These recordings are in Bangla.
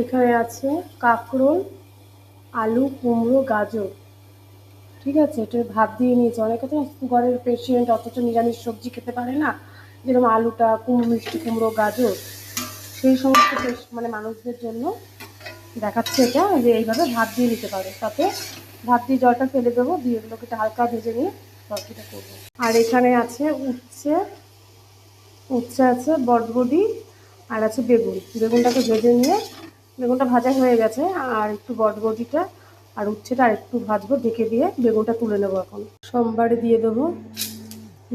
এখানে আছে কাঁকরোল, আলু, কুমড়ো, গাজর। ঠিক আছে, এটা ভাত দিয়ে নিয়েছি। অনেকে তো সুগারের পেশেন্ট, অথচ নিরামিষ সবজি খেতে পারে না, যেরকম আলুটা, মিষ্টি কুমড়ো, গাজর, সেই সমস্ত মানে মানুষদের জন্য দেখাচ্ছে এটা, যে এইভাবে ভাত দিয়ে নিতে পারে। তাতে ভাত দিয়ে জলটা ফেলে দেবো, দিয়ে এগুলোকে হালকা ভেজে নিয়ে তরকারিটা করবো। আর এখানে আছে উচ্ছে, উচ্ছে আছে, বটবডি, আর আছে বেগুন। বেগুনটাকে ভেজে নিয়ে, বেগুনটা ভাজা হয়ে গেছে, আর একটু বটবডিটা আর উচ্ছেটা আর একটু ভাজবো, ঢেকে দিয়ে বেগুনটা তুলে নেবো। এখন সোমবারে দিয়ে দেবো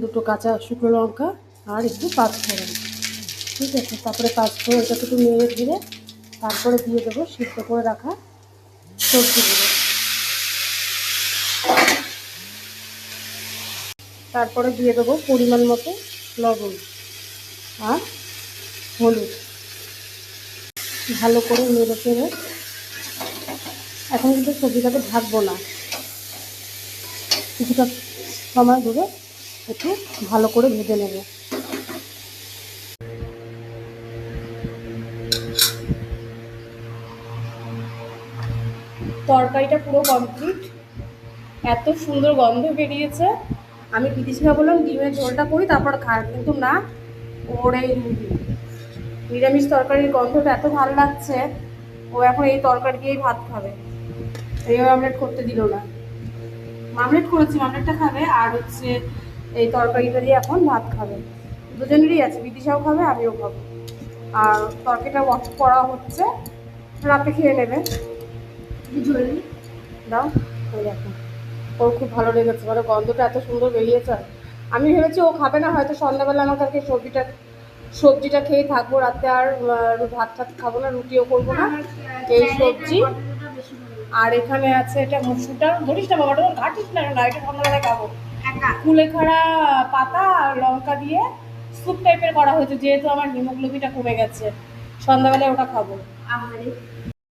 দুটো কাঁচা শুকনো লঙ্কা আর একটু পাঁচফোড়ন। ঠিক আছে, তারপরে পাঁচফোড়নটাকে একটু নেড়ে ধীরে তারপরে দিয়ে দেবো সিদ্ধ করে রাখা সবজিগুলো। তারপরে দিয়ে দেবো পরিমাণ মতো লবণ আর হলুদ। ভালো করে নেড়ে চেড়ে এখন কিন্তু সবজিটাকে ঢাকবো না, কিছুটা সময় ধরে একটু ভালো করে ভেজে নেব। তরকারিটা পুরো কমপ্লিট, এত সুন্দর গন্ধ বেরিয়েছে। আমি বিদেশিরা বললাম ডিমের ঝোলটা করি তারপর খাই, কিন্তু না, ওর এই নিরামিষ তরকারির গন্ধটা এত ভালো লাগছে, ও এখন এই তরকারি দিয়েই ভাত খাবে। এই অমলেট করতে দিল না, মামলেট করেছি, মামলেটটা খাবে, আর হচ্ছে এই তরকারিটা দিয়ে এখন ভাত খাবে। দুজনেরই আছে, বিদিশাও খাবে, আমিও খাবো। আর তরকারিটা ওয়াশ করা হচ্ছে, রাতে খেয়ে নেবে। জলদি দাও, ওই দেখো, ওর খুব ভালো লেগেছে, মানে গন্ধটা এত সুন্দর বেরিয়েছে। আমি ভেবেছি ও খাবে না, হয়তো সন্ধ্যাবেলা আমাকে সবজিটা খেয়ে থাকবো রাতে, আর ভাত টাত খাবো না, রুটিও করবো না, এই সবজি। আর এখানে আছে এটা মসুরটা, বলিস না বাবাটা, ঘাটিস না, এটা সন্ধ্যাবেলায় খাবো। কুলেখাড়া পাতা আর লঙ্কা দিয়ে স্যুপ টাইপের করা হয়েছে, যেহেতু আমার হিমোগ্লোবিনটা কমে গেছে, সন্ধ্যাবেলায় ওটা খাবো।